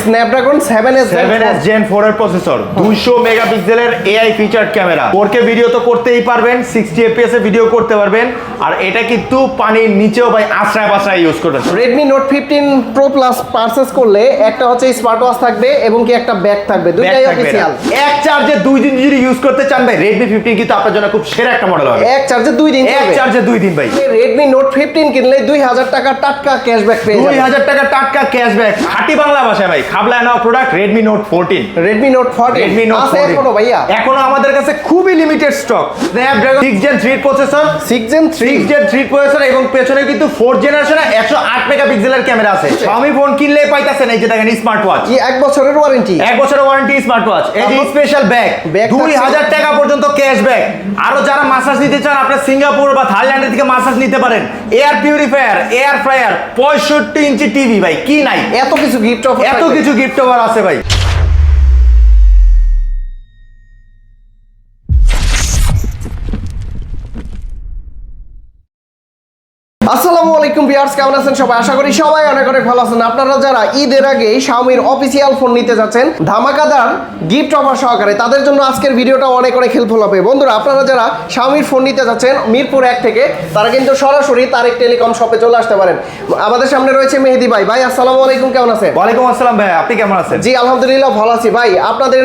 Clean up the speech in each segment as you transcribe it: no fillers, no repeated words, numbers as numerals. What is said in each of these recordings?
Snapdragon 7s Gen 4 এর processor, 200 মেগাপিক্সেলের AI featured camera, 4K video তো করতেই পারবেন, 60 fps এ ভিডিও করতে পারবেন, আর এটা কিন্তু পানির নিচেও ভাই আশ্রয় বাশ্রয় ইউজ করবেন। Redmi Note 15 Pro Plus purchase করলে একটা হচ্ছে স্মার্ট ওয়াচ থাকবে এবং কি একটা ব্যাগ থাকবে, দুইটাই অফিশিয়াল। এক চার্জে 2 দিন যদি ইউজ করতে চান ভাই, Redmi 15 কিন্তু আপনার জন্য খুব সেরা একটা মডেল হবে। এক চার্জে 2 দিন এক চার্জে 2 দিন ভাই। Redmi Note 15 কিনলে 2000 টাকা টাটকা ক্যাশব্যাক পেয়ে যাবেন। 2000 টাকা টাটকা ক্যাশব্যাক, খাঁটি বাংলা ভাষায় ভাই, খাবলা নাও product Redmi Note 14। Redmi Note 14 আছে এখনো ভাইয়া? এখনো আমাদের কাছে খুবই limited stock. Snapdragon 6 Gen 3 processor, 6 Gen 3 processor এবং পেছনে কিন্তু 4 জেনারেশনের 108 মেগাপিক্সেলের ক্যামেরা আছে। Xiaomi ফোন কিনলে পাইতাছেন এই যে দেখেন স্মার্ট ওয়াচ, কি 1 বছরের ওয়ারেন্টি? 1 বছরের ওয়ারেন্টি স্মার্ট ওয়াচ, এই যে স্পেশাল ব্যাগ, 2000 টাকা পর্যন্ত ক্যাশব্যাক। আরো যারা মাসাজ নিতে চান, আপনারা সিঙ্গাপুর বা থাইল্যান্ডের থেকে মাসাজ নিতে পারেন। Air purifier, air fryer, 65 inch TV ভাই, কি নাই? এত কিছু গিফট অফার, এত কিছু গিফট অফার আছে ভাই। আসসালামু আলাইকুম ভিউয়ার্স, কেমন আছেন সবাই? আশা করি সবাই অনেক অনেক ভালো আছেন। আপনারা যারা ঈদের আগে Xiaomiর অফিসিয়াল ফোন নিতে যাচ্ছেন ধামাকাদার গিফট অফার সহকারে, তাদের জন্য আজকের ভিডিওটা অনেক অনেক হেল্পফুল হবে। বন্ধুরা, আপনারা যারা Xiaomiর ফোন নিতে যাচ্ছেন মিরপুর 1 থেকে, তারা কিন্তু সরাসরি তারেক টেলিকম শপে চলে আসতে পারেন। আমাদের সামনে রয়েছে মেহেদি ভাই। ভাই আসসালামু আলাইকুম, কেমন আছেন? ওয়ালাইকুম আসসালাম ভাই, আপনি কেমন আছেন? জি আলহামদুলিল্লাহ ভালো আছি। ভাই আপনাদের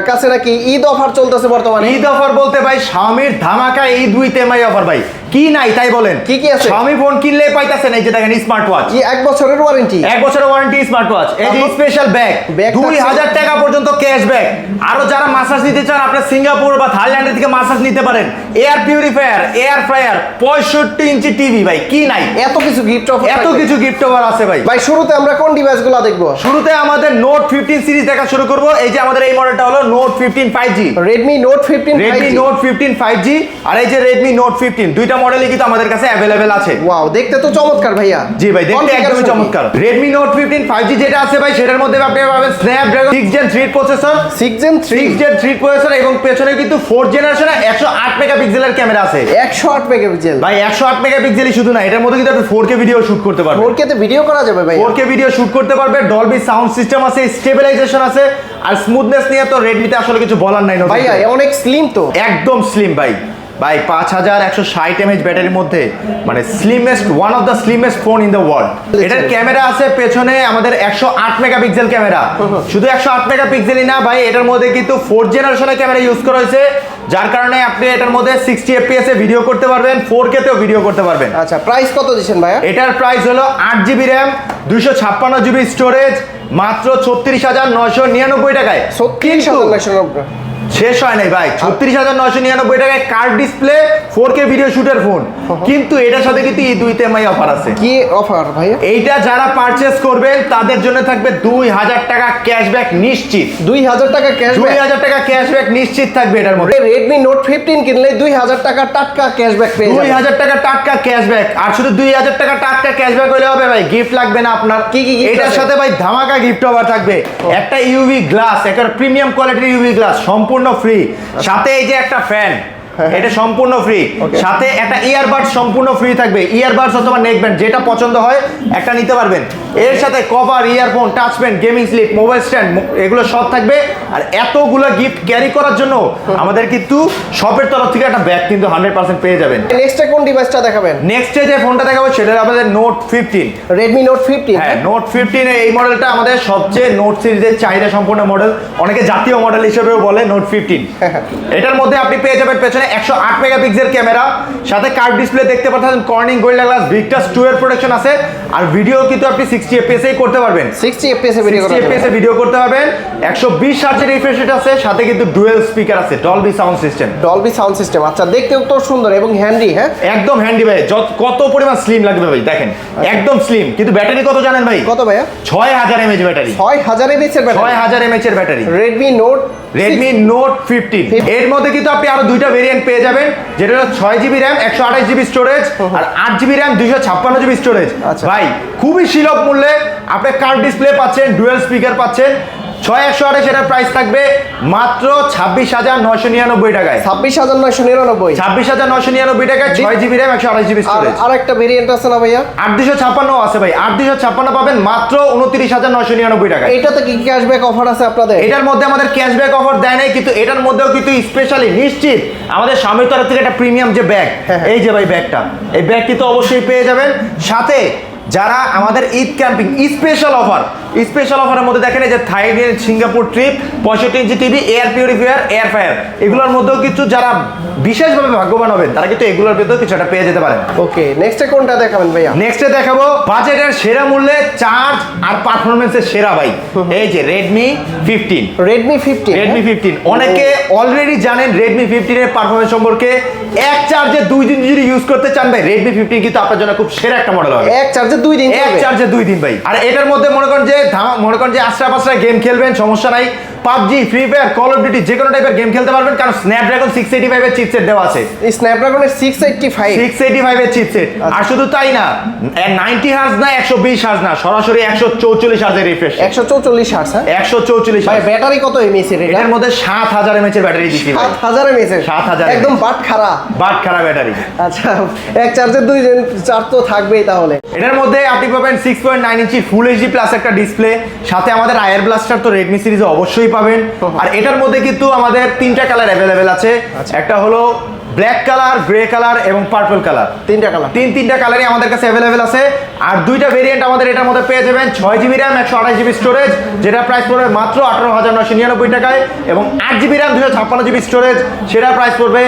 কাছে নাকি ঈদ অফার চলতেছে বর্তমানে? ঈদ অফার বলতে ভাই Xiaomiর ধামাকা ঈদ উইথ এমআই অফার ভাই, কি নাই তাই বলেন? কি কি আছে? Xiaomi ফোন কিনলে পাইতাছেন এই যে দেখেন স্মার্ট ওয়াচ, কি 1 বছরের ওয়ারেন্টি? 1 বছরের ওয়ারেন্টি স্মার্ট ওয়াচ, এই যে স্পেশাল ব্যাগ, 2000 টাকা পর্যন্ত ক্যাশব্যাক। আরো যারা মাসাজ নিতে চান, আপনারা সিঙ্গাপুর বা থাইল্যান্ডের থেকে মাসাজ নিতে পারেন। Air purifier, air fryer, 65 inch TV ভাই, কি নাই? এত কিছু গিফট অফার, এত কিছু গিফট অফার আছে ভাই। ভাই শুরুতে আমরা কোন ডিভাইসগুলো দেখব? শুরুতে আমাদের Note 15 সিরিজ দেখা শুরু করব। এই যে আমাদের এই মডেলটা হলো Note 15 5G, Redmi Note 15 Redmi Note 15 5G, আর এই যে Redmi Note 15, দুইটা মডেলই কিন্তু আমাদের কাছে अवेलेबल আছে। ওয়াও, দেখতে তো চমৎকার ভাইয়া। জি ভাই, দেখতে একদমই চমৎকার। Redmi Note 15 5G যেটা আছে ভাই, সেটার মধ্যে আপনি পাবেন Snapdragon 6 Gen 3 processor, 6 Gen 3 processor এবং পেছনে কিন্তু 4 জেনারেশনের 108 মেগাপিক্সেলের ক্যামেরা আছে। 108 মেগাপিক্সেল ভাই, 108 মেগাপিক্সেলই শুধু না, এটার মধ্যে কিন্তু আপনি 4K ভিডিও শুট করতে পারবেন। 4K তে ভিডিও করা যাবে ভাই? 4K ভিডিও শুট করতে পারবে, ডলবি সাউন্ড সিস্টেম আছে, স্টেবিলাইজেশন আছে, আর স্মুথনেস নিয়ে তো Redmi তে আসলে কিছু বলার নাই। ভাইয়া অনেক স্লিম তো, একদম স্লিম ভাই। ভাই 5160 mAh ব্যাটারির মধ্যে, মানে slimmest, one of the slimmest phone in the world. এটার ক্যামেরা আছে পেছনে আমাদের 108 মেগাপিক্সেল ক্যামেরা। শুধু 108 মেগাপিক্সেলই না ভাই, এটার মধ্যে কিন্তু 4 জেনারেশনের ক্যামেরা ইউজ করা হয়েছে, যার কারণে আপনি এটার মধ্যে 60 fps এ ভিডিও করতে পারবেন, 4K তেও ভিডিও করতে পারবেন। আচ্ছা, প্রাইস কত দিবেন ভাইয়া? এটার প্রাইস হলো 8GB RAM, 256GB স্টোরেজ, মাত্র 36999 টাকায়। 36999 শেষ হয় নাই ভাই, 36999 টাকায় কার্ড ডিসপ্লে, 4K ভিডিও শুটের ফোন। কিন্তু এটার সাথে কিন্তু ঈদ উইথ এমআই অফার আছে। কি অফার ভাইয়া? এইটা যারা পারচেজ করবেন তাদের জন্য থাকবে 2000 টাকা ক্যাশব্যাক নিশ্চিত। 2000 টাকা ক্যাশব্যাক? 2000 টাকা ক্যাশব্যাক নিশ্চিত থাকবে এটার মধ্যে। Redmi Note 15 কিনলে 2000 টাকা টাটকা ক্যাশব্যাক পেয়ে যাবেন। 2000 টাকা টাটকা ক্যাশব্যাক, আর শুধু 2000 টাকা টাটকা ক্যাশব্যাক হলে হবে ভাই, গিফট লাগবে না আপনার। কি কি গিফট? এটার সাথে ভাই ধামাকা গিফট অফার থাকবে। একটা ইউভি গ্লাস, একটা প্রিমিয়াম কোয়ালিটির ইউভি গ্লাস সম্পূর্ণ ফ্রি, সাথে এই যে একটা ফ্যান, এটা সম্পূর্ণ ফ্রি, সাথে একটা ইয়ারবাডস সম্পূর্ণ ফ্রি থাকবে। ইয়ারবাডস অথবা নেকব্যান্ড যেটা পছন্দ হয় একটা নিতে পারবেন। এর সাথে cover, earphone, touch pen, gaming sleeve, mobile stand, এগুলো সব থাকবে। আর এতগুলো গিফট ক্যারি করার জন্য আমাদের কিন্তু শপের তরফ থেকে একটা ব্যাগ কিন্তু 100% পেয়ে যাবেন। নেক্সটে কোন ডিভাইসটা দেখাবেন? নেক্সটে যে ফোনটা দেখাবো সেটা আমাদের Note 15, Redmi Note 15। হ্যাঁ, Note 15 এই মডেলটা আমাদের সবচেয়ে নোট সিরিজের চাহিদা সম্পূর্ণ মডেল, অনেকে জাতীয় মডেল হিসেবেও বলে Note 15। এটার মধ্যে আপনি পেয়ে যাবেন পেছনে 108 মেগাপিক্সেল ক্যামেরা, সাথে কার্ভ ডিসপ্লে দেখতে পাচ্ছেন, কর্নিং গোরিল্লা গ্লাস ভিক্টাস 2 এর প্রোটেকশন আছে, আর ভিডিও কিন্তু আপনি 60 fps এ করতে পারবেন। 60 fps এ ভিডিও করতে পারবেন। 60 fps এ ভিডিও করতে পারবেন। 120 হার্টজের রিফ্রেশ রেট আছে, সাথে কিন্তু ডুয়াল স্পিকার আছে, Dolby sound system. Dolby sound system, আচ্ছা, দেখতেও তো সুন্দর এবং হ্যান্ডি। হ্যাঁ, একদম হ্যান্ডি ভাই, কত পরিমাণ স্লিম লাগবে ভাই, দেখেন একদম স্লিম। কিন্তু ব্যাটারি কত জানেন ভাই? কত ভাইয়া? 6000 mAh ব্যাটারি। 6000 mAh এর ব্যাটারি? 6000 mAh এর ব্যাটারি। Redmi Note 15। এর মধ্যে কিন্তু আপনি আরো দুইটা ভেরিয়েন্ট পেয়ে যাবেন, যেটা হলো 6GB RAM, 128GB স্টোরেজ, আর 8GB RAM, 256GB স্টোরেজ। ভাই খুবই সুলভ মূল্যে আপনি কার্ভ ডিসপ্লে পাচ্ছেন, ডুয়াল স্পিকার পাচ্ছেন, 6128 এটার প্রাইস থাকবে মাত্র 26,999 টাকায়। 26,999। 26,999 টাকায় 6GB RAM 128GB স্টোরেজ। আর একটা ভেরিয়েন্ট আছে না ভাইয়া? 8256 আছে ভাই, 8256 পাবেন মাত্র 29,999 টাকায়। এইটাতে কি ক্যাশব্যাক অফার আছে আপনাদের? এটার মধ্যে আমাদের ক্যাশব্যাক অফার দেয় নাই, কিন্তু এটার মধ্যেও কিন্তু স্পেশালি নিশ্চিত আমাদের স্বামীর তরফ থেকে একটা প্রিমিয়াম যে ব্যাগ, এই যে ভাই ব্যাগটা, এই ব্যাগটি তো অবশ্যই পেয়ে যাবেন। সাথে যারা আমাদের ঈদ ক্যাম্পিং স্পেশাল অফারের মধ্যে দেখেন এই যে Thailand Singapore trip 65 inch TV, air purifier, air fryer, এগুলোর মধ্যেও কিছু যারা বিশেষভাবে ভাগ্যবান হবেন তারা কিন্তু এগুলোর ভিতরেও কিছু একটা পেয়ে যেতে পারেন। ওকে, নেক্সটে কোনটা দেখাবেন ভাইয়া? নেক্সটে দেখাবো বাজেটের সেরা মূল্যে চার্জ আর পারফরমেন্সের সেরা ভাই, এই যে Redmi 15। Redmi 15। অনেকে অলরেডি জানেন Redmi 15 এর পারফরমেন্স সম্পর্কে। এক চার্জে 2 দিন যদি ইউজ করতে চান ভাই, Redmi 15 কিন্তু আপনার জন্য খুব সেরা একটা মডেল হবে। এক চার্জে 2 দিন এক চার্জে 2 দিন ভাই। আর এটার মধ্যে মনে করেন যে আশ্রা গেম খেলবেন, সমস্যা নাই। PUBG, free fire, call of duty যে কোনো টাইপের গেম খেলতে পারবেন, কারণ স্ন্যাপড্রাগন 685 এর চিপসেট দেওয়া আছে। স্ন্যাপড্রাগনের 685 এর চিপসেট। আর শুধু তাই না, 90 হার্জ না, 120 হার্জ না, সরাসরি 144 হার্জের রিফ্রেশ। 144 হার্জ। 144 ভাই হার্জ। ব্যাটারি কত এমএএইচ এর? এটার মধ্যে 7000 mAh এর ব্যাটারি দিছি ভাই। 7000 এমএএইচ এর? 7000 একদম বাট খারাপ ব্যাটারি। আচ্ছা, এক চার্জে 2 দিন চার্জ তো থাকবেই তাহলে। এটার মধ্যে আপনি পাবেন 6.9 ইঞ্চি ফুল এইচডি প্লাস একটা ডিসপ্লে, সাথে আমাদের আয়ার ব্লাস্টার তো রেডমি সিরিজে অবশ্যই পাবেন। আর এটার মধ্যে কিন্তু আমাদের 3টা কালার অ্যাভেলেবেল আছে। একটা হলো ব্ল্যাক কালার, গ্রে কালার এবং পার্পল কালার। 3টা কালার, তিনটা কালারই আমাদের কাছে অ্যাভেলেবেল আছে। আর 2টা ভেরিয়েন্ট আমাদের এটার মধ্যে পেয়ে যাবেন, 6GB RAM 128GB স্টোরেজ, যেটা প্রাইস পড়বে মাত্র 18,999 টাকায়, এবং 8GB RAM 256GB স্টোরেজ, সেটা প্রাইস পড়বে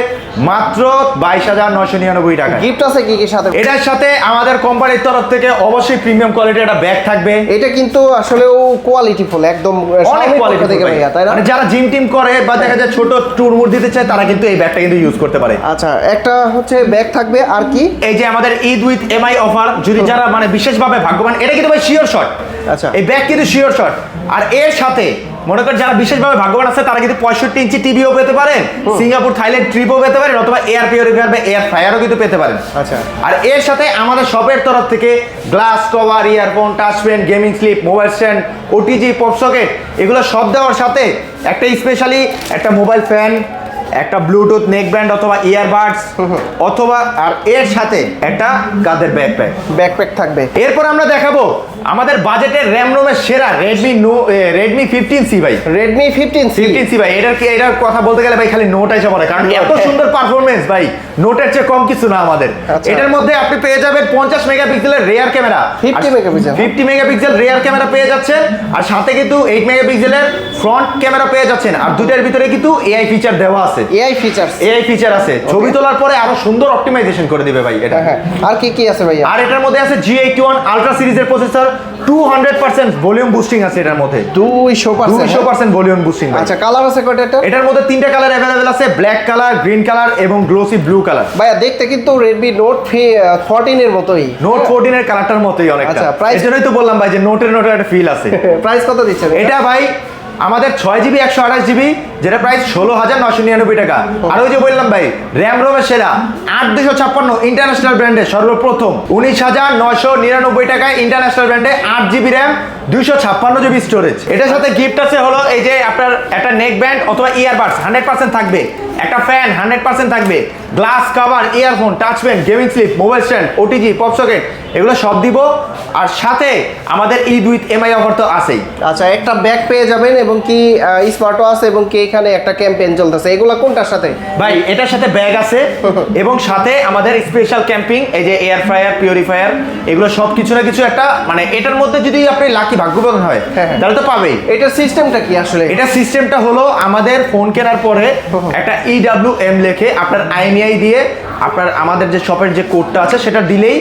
মাত্র 22,999 টাকা। গিফট আছে কি কি সাথে? এটার সাথে আমাদের কোম্পানির তরফ থেকে অবশ্যই প্রিমিয়াম কোয়ালিটির একটা ব্যাগ থাকবে। এটা কিন্তু আসলেও কোয়ালিটিফুল, একদম অনেক কোয়ালিটি থেকে ভাইয়া, তাই না? মানে যারা জিম টিম করে বা দেখা যায় ছোট ট্যুর মুর দিতে চায়, তারা কিন্তু এই ব্যাগটা কিন্তু ইউজ করতে পারে। আচ্ছা, একটা হচ্ছে ব্যাগ থাকবে, আর কি এই যে আমাদের ঈদ উইথ এমআই অফার, যদি যারা মানে বিশেষভাবে ভাগ্যবান, এটা কিন্তু ভাই শিওর শট। আচ্ছা, এই ব্যাগ কিন্তু শিওর শট। আর এর সাথে মনে করেন যারা বিশেষভাবে ভাগ্যবান আছে, তারা কিন্তু 65 ইঞ্চি টিভিও পেতে পারেন, সিঙ্গাপুর থাইল্যান্ড ট্রিপও পেতে পারেন, অথবা এয়ার পিউরিফায়ার বা এয়ার ফ্রায়ারও কিন্তু পেতে পারেন। আচ্ছা, আর এর সাথে আমাদের শপের তরফ থেকে glass cover, earphone, touch pen, gaming sleeve, mobile stand, OTG, pop socket, এগুলো সব দেওয়ার সাথে একটা স্পেশালি একটা মোবাইল ফ্যান, একটা ব্লুটুথ নেক ব্যান্ড অথবা ইয়ারবাডস, অথবা আর এর সাথে একটা কাঁধের ব্যাকপ্যাক থাকবে। এরপর আমরা দেখাবো আমাদের বাজেটের র্যাম রোমের সেরা Redmi 15C ভাই। Redmi 15C ভাই, এটার কথা বলতে গেলে ভাই খালি নোট এসে পড়ে, কারণ এত সুন্দর পারফরমেন্স ভাই, নোটের চেয়ে কম কিছু না আমাদের। আচ্ছা। এটার মধ্যে আপনি পেয়ে যাবেন 50 মেগাপিক্সেলের rear camera, 50 megapixel rear camera পেয়ে যাচ্ছেন, আর সাথে কিন্তু 8 মেগাপিক্সেলের ফ্রন্ট ক্যামেরা পেয়ে যাচ্ছেন। আর দুইটার ভিতরে কিন্তু এআই ফিচার দেওয়া আছে। এআই ফিচার আছে, ছবি তোলার পরে আরো সুন্দর অপটিমাইজেশন করে দিবে ভাই এটা। আর কি কি আছে ভাইয়া? আর এটার মধ্যে আছে G81 আলট্রা সিরিজের প্রসেসর, 200% ভলিউম বুস্টিং আছে এটার মধ্যে, 200% ভলিউম বুস্টিং। আচ্ছা, কালার আছে কয়টা? এটার মধ্যে 3টা কালার अवेलेबल আছে, ব্ল্যাক কালার, গ্রিন কালার এবং গ্লোসি ব্লু কালার। ভাইয়া দেখতে কিন্তু Redmi Note 14 এর মতোই, Note 14 এর কালারটার মতোই অনেকটা। আচ্ছা, প্রাইস? এজন্যই তো বললাম ভাই যে নোটের একটা ফিল আছে। প্রাইস কত দিচ্ছেন এটা ভাই আমাদের 6GB 128GB, যেটা প্রাইস 16,999 টাকা। আর ওই যে বললাম ভাই র্যাম রোমের সেরা 8256 ইন্টারন্যাশনাল ব্র্যান্ডে সর্বপ্রথম 19,999 টাকায় ইন্টারন্যাশনাল ব্র্যান্ডে 8GB র্যাম 256GB স্টোরেজ। এটার সাথে গিফট আছে হলো এই যে আপনার একটা নেক ব্যান্ড অথবা ইয়ারবাডস 100% থাকবে, একটা ফ্যান 100% থাকবে, glass cover, earphone, touch pen, gaming sleeve, mobile stand, OTG, pop socket, এগুলো সব দিব। আর সাথে আমাদের ঈদ উইথ এমআই অফার তো আছেই। আচ্ছা, একটা ব্যাগ পেয়ে যাবেন, এবং কি স্মার্ট ওয়াচ, এবং কি এখানে একটা ক্যাম্পেইন চলতেছে, এগুলা কোনটার সাথে? ভাই এটার সাথে ব্যাগ আছে, এবং সাথে আমাদের স্পেশাল ক্যাম্পিং, এই যে এয়ার ফ্রায়ার, পিউরিফায়ার, এগুলো সব কিছু না কিছু একটা, মানে এটার মধ্যে যদি আপনি লাকি ভাগ্যবান হয় তাহলে তো পাবেই। এটার সিস্টেমটা কি আসলে? এটা সিস্টেমটা হলো আমাদের ফোন কেনার পরে একটা EWM লেখে আপনার IMEI দিয়ে আপনার আমাদের যে শপের যে কোডটা আছে সেটা দিলেই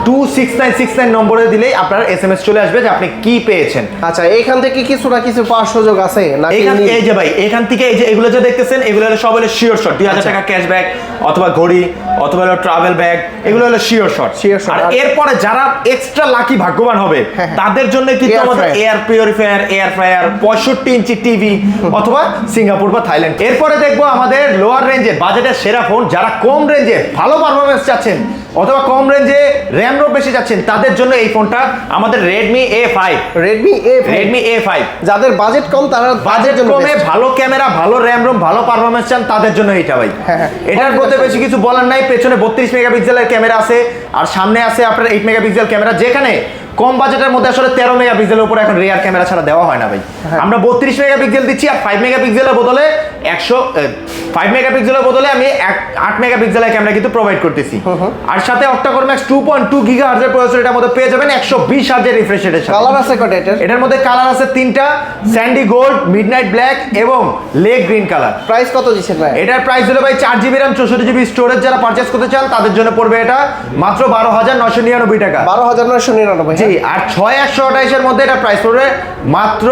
26969 নম্বরে দিলেই আপনার SMS চলে আসবে যে আপনি কি পেয়েছেন। আচ্ছা, এখান থেকে কিছু না কিছু পাওয়ার সুযোগ আছে নাকি? এই যে ভাই এখান থেকে এই যে এগুলো যে দেখতেছেন, এগুলো হলো সব হলো শিওর শট, 2000 টাকা ক্যাশব্যাক অথবা ঘড়ি অথবা হলো ট্রাভেল ব্যাগ, এগুলো হলো শিওর শট। আর এরপরে যারা এক্সট্রা লাকি ভাগ্যবান হবে তাদের জন্য কিন্তু আমাদের air purifier, air fryer, 65 inch TV অথবা সিঙ্গাপুর বা থাইল্যান্ড। এরপরে দেখবো আমাদের লোয়ার রেঞ্জে বাজেটের সেরা ফোন, যারা কম রেঞ্জে ভালো পারফরমেন্স চাচ্ছেন অথবা কম রেঞ্জে র্যাম রোম বেশি যাচ্ছেন তাদের জন্য এই ফোনটা আমাদের Redmi A5। Redmi A5 যাদের বাজেট কম তারা বাজেট কমে ভালো ক্যামেরা, ভালো র্যাম রোম, ভালো পারফরম্যান্স চান তাদের জন্য এটা ভাই। হ্যাঁ। এটার মধ্যে বেশি কিছু বলার নাই, পেছনে 32 মেগাপিক্সেলের ক্যামেরা আছে আর সামনে আছে আপনার 8 মেগাপিক্সেল ক্যামেরা, যেখানে কম বাজেটের মধ্যে আসলে 13 মেগাপিক্সেলের উপরে এখন রিয়ার ক্যামেরা ছাড়া দেওয়া হয় না ভাই। আমরা 32 মেগাপিক্সেল দিচ্ছি আর 5 মেগাপিক্সেলের বদলে 5 মেগাপিক্সেলের বদলে আমি 8 মেগাপিক্সেলের ক্যামেরা কিন্তু প্রোভাইড করতেছি। আর সাথে অক্টা-কোর ম্যাক্স 2.2 গিগাহার্জের প্রসেসর এটার মধ্যে পেয়ে যাবেন 120 হার্জের রিফ্রেশ রেটের সাথে। কালার আছে কয়টা এটার? এটার মধ্যে কালার আছে 3টা, স্যান্ডি গোল্ড, মিডনাইট ব্ল্যাক এবং লেগ গ্রিন কালার। প্রাইস কত দিচ্ছেন ভাই? এটার প্রাইস হলো ভাই 4GB RAM 64GB স্টোরেজ, যারা পারচেজ করতে চান তাদের জন্য পড়বে এটা মাত্র 12,999 টাকা। 12,999। জি, আর 6128 এর মধ্যে এটা প্রাইস পড়বে মাত্র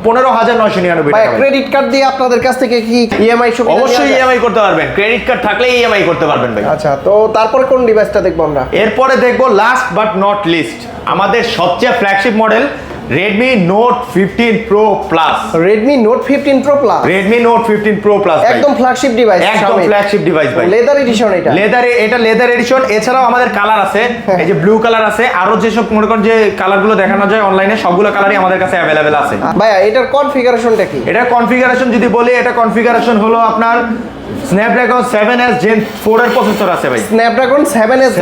15,999 ভাই টাকা। ক্রেডিট কার্ড দিয়ে আপনাদের কাছ থেকে কি ইএমআই সুবিধা? অবশ্যই ইএমআই করতে পারবেন, ক্রেডিট কার্ড থাকলে ইএমআই করতে পারবেন ভাই। আচ্ছা, তো তারপরে কোন ডিভাইসটা দেখবো আমরা? এরপরে দেখবো লাস্ট বাট নট লিস্ট আমাদের সবচেয়ে flagship model Redmi Note 15 Pro Plus। Redmi Note 15 Pro Plus Redmi Note 15 Pro Plus ভাই। একদম ফ্ল্যাগশিপ ডিভাইস, একদম ফ্ল্যাগশিপ ডিভাইস ভাই। লেদার এডিশন এটা। এটা লেদার এডিশন। এছাড়াও আমাদের কালার আছে, এই যে ব্লু কালার আছে, আরো যেসব মনে করেন যে কালারগুলো দেখানো যায় অনলাইনে সবগুলো কালারই আমাদের কাছে অ্যাভেলেবেল আছে। ভাইয়া এটার কনফিগারেশনটা কি? এটা কনফিগারেশন যদি বলি, এটা কনফিগারেশন হলো আপনার স্ন্যাপড্রাগন 7S Gen 4 এর প্রসেসর আছে ভাই। স্ন্যাপড্রাগন 7S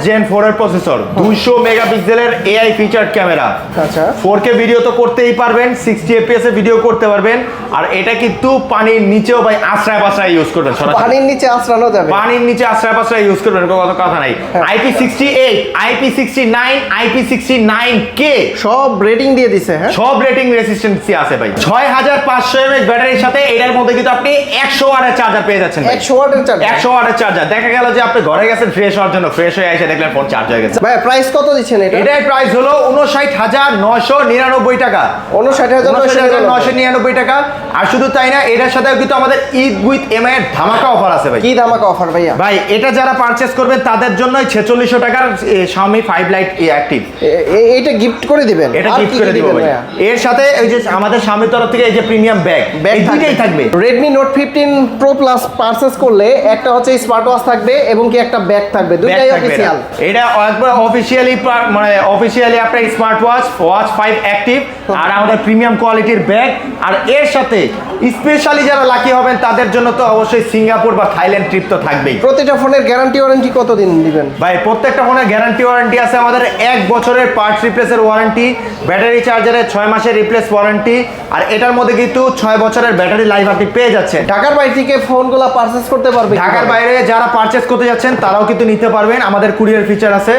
Gen 4 এর প্রসেসর, 200 মেগাপিক্সেলের AI ফিচারড ক্যামেরা। আচ্ছা, 4K ভিডিও তো করতেই পারবেন, 60 FPS এ ভিডিও করতে পারবেন, আর এটা কিন্তু পানির নিচেও ভাই আশ্রয় পাশ্রয় ইউজ করবেন। পানির নিচে আশ্রানো যাবে? পানির নিচে আশ্রয় পাশ্রয় ইউজ করবেন, কোনো কথা নাই। IP68, IP69, IP69K সব রেটিং দিয়ে দিছে। হ্যাঁ, সব রেটিং রেসিস্টেন্সি আছে ভাই। 6500 mAh ব্যাটারির সাথে এটার মধ্যে কিন্তু আপনি 100 ওয়াটের চার্জার পেয়ে যাচ্ছেন ভাই। 100 ওয়াটের চার্জার? 100 ওয়াটের চার্জার। দেখা গেল যে আপনি ঘরে গেছেন ফ্রেশ হওয়ার জন্য, ফ্রেশ হয়ে এসে দেখলেন ফোন চার্জ হয়ে গেছে। ভাই প্রাইস কত দিচ্ছেন এটা? এটার প্রাইস হলো 59,999 টাকা। 59,999 টাকা। আর শুধু তাই না, এটার সাথেও কিন্তু আমাদের ঈদ উইথ এমআই এর ধামাকা অফার আছে ভাই। কি ধামাকা অফার ভাইয়া? ভাই এটা যারা পারচেজ করবেন তাদের জন্যই 4600 টাকার Xiaomi 5 Lite অ্যাক্টিভ এইটা গিফট করে দিবেন? এটা গিফট করে দিব ভাই। এর সাথে এই যে আমাদের Xiaomi তরফ থেকে এই যে প্রিমিয়াম ব্যাগ এই দুইটাই থাকবে। Redmi Note 15 Pro Plus purchase করলে একটা হচ্ছে স্মার্ট ওয়াচ থাকবে এবং কি একটা ব্যাগ থাকবে, দুইটাই অফিশিয়াল। এটা একবার অফিশিয়ালি মানে অফিশিয়ালি আপনার স্মার্ট ওয়াচ 5 অ্যাক্টিভ আর আমাদের প্রিমিয়াম কোয়ালিটির ব্যাগ। আর এর সাথে স্পেশালি যারা লাকি হবেন তাদের জন্য তো অবশ্যই সিঙ্গাপুর বা থাইল্যান্ড ট্রিপ তো থাকবেই। প্রতিটা ফোনের গ্যারান্টি ওয়ারেন্টি কতদিন দিবেন ভাই? প্রত্যেকটা ফোনের গ্যারান্টি ওয়ারেন্টি আছে আমাদের 1 বছরের পার্টস রিপ্লেসের ওয়ারেন্টি, ব্যাটারি চার্জারের 6 মাসের রিপ্লেস ওয়ারেন্টি, আর এটার মধ্যে কিন্তু 6 বছরের ব্যাটারি লাইফ আপনি পেয়ে যাচ্ছেন। ঢাকার বাইরে থেকে ফোনগুলো পারচেজ করতে পারবে? ঢাকার বাইরে যারা পারচেজ করতে যাচ্ছেন তারাও কিন্তু নিতে পারবেন, আমাদের কুরিয়ার ফিচার আছে।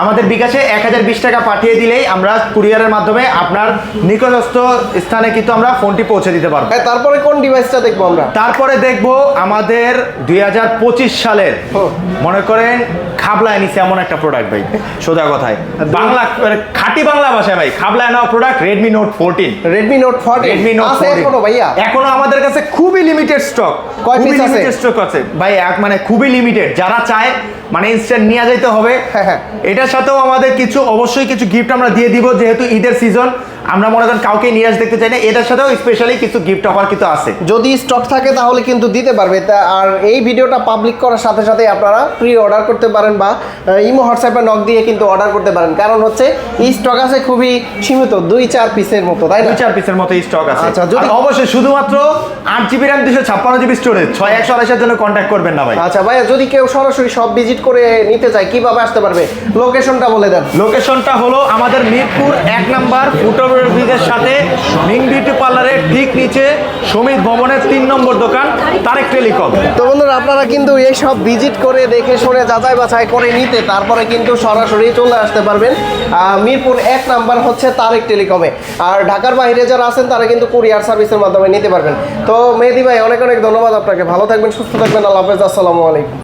আমাদের বিকাশে 1020 টাকা পাঠিয়ে দিলেই আমরা কুরিয়ারের মাধ্যমে আপনার নিকটস্থ স্থানে কিন্তু আমরা ফোনটি পৌঁছে দিতে পারবো। তারপরে কোন ডিভাইসটা দেখবো আমরা? তারপরে দেখবো আমাদের 2025 সালের মনে করেন খাবলায় নিছে এমন একটা প্রোডাক্ট ভাই, সোজা কথায় বাংলা খাঁটি বাংলা ভাষায় ভাই, খাবলায় নেওয়া product Redmi Note 14। Redmi Note 14 আছে এখনো ভাইয়া? এখনো আমাদের কাছে খুবই লিমিটেড স্টক। কয় পিস আছে? লিমিটেড স্টক আছে ভাই, মানে খুবই লিমিটেড। যারা চায় মানে ইনস্ট্যান্ট নিয়ে যেতে হবে। এটার সাথেও আমাদের কিছু অবশ্যই কিছু গিফট আমরা দিয়ে দিব, যেহেতু ঈদের সিজন আমরা মনে করেন কাউকে নিরাশ দেখতে চাই না। এটার সাথেও স্পেশালি কিছু গিফট অফার কিন্তু আছে, যদি স্টক থাকে তাহলে কিন্তু দিতে পারবে। আর এই ভিডিওটা পাবলিক করার সাথে সাথে আপনারা প্রি অর্ডার করতে পারেন বা ইমো হোয়াটসঅ্যাপে নক দিয়ে কিন্তু অর্ডার করতে পারেন, কারণ হচ্ছে এই স্টক আছে খুবই সীমিত, 2-4 পিসের মতো, তাই না? 2-4 পিসের মতো স্টক আছে। আচ্ছা, যদি অবশ্যই শুধুমাত্র 8GB RAM 256GB স্টোরেজ, 6128 এর জন্য কন্ট্যাক্ট করবেন না ভাই। আচ্ছা ভাইয়া, যদি কেউ সরাসরি সব ভিজিট করে নিতে চায় কিভাবে আসতে পারবে? লোকেশনটা বলে দেন। লোকেশনটা হলো আমাদের মিরপুর 1 নাম্বার ফুটওভার ব্রিজের সাথে মিং বিউটি পার্লারের ঠিক নিচে সমিত ভবনের 3 নম্বর দোকান, তারেক টেলিকম। তো বন্ধুরা, আপনারা কিন্তু এই সব ভিজিট করে দেখে শুনে যাচাই বাছাই করে নিতে তারপরে কিন্তু সরাসরি চলে আসতে পারবেন। মিরপুর 1 নাম্বার হচ্ছে তারেক টেলিকমে। আর ঢাকার বাইরে যারা আছেন তারা কিন্তু কুরিয়ার সার্ভিসের মাধ্যমে নিতে পারবেন। তো মেহেদী ভাই, অনেক অনেক ধন্যবাদ আপনাকে। ভালো থাকবেন, সুস্থ থাকবেন। আল্লাহ হাফেজ, আসসালামু আলাইকুম।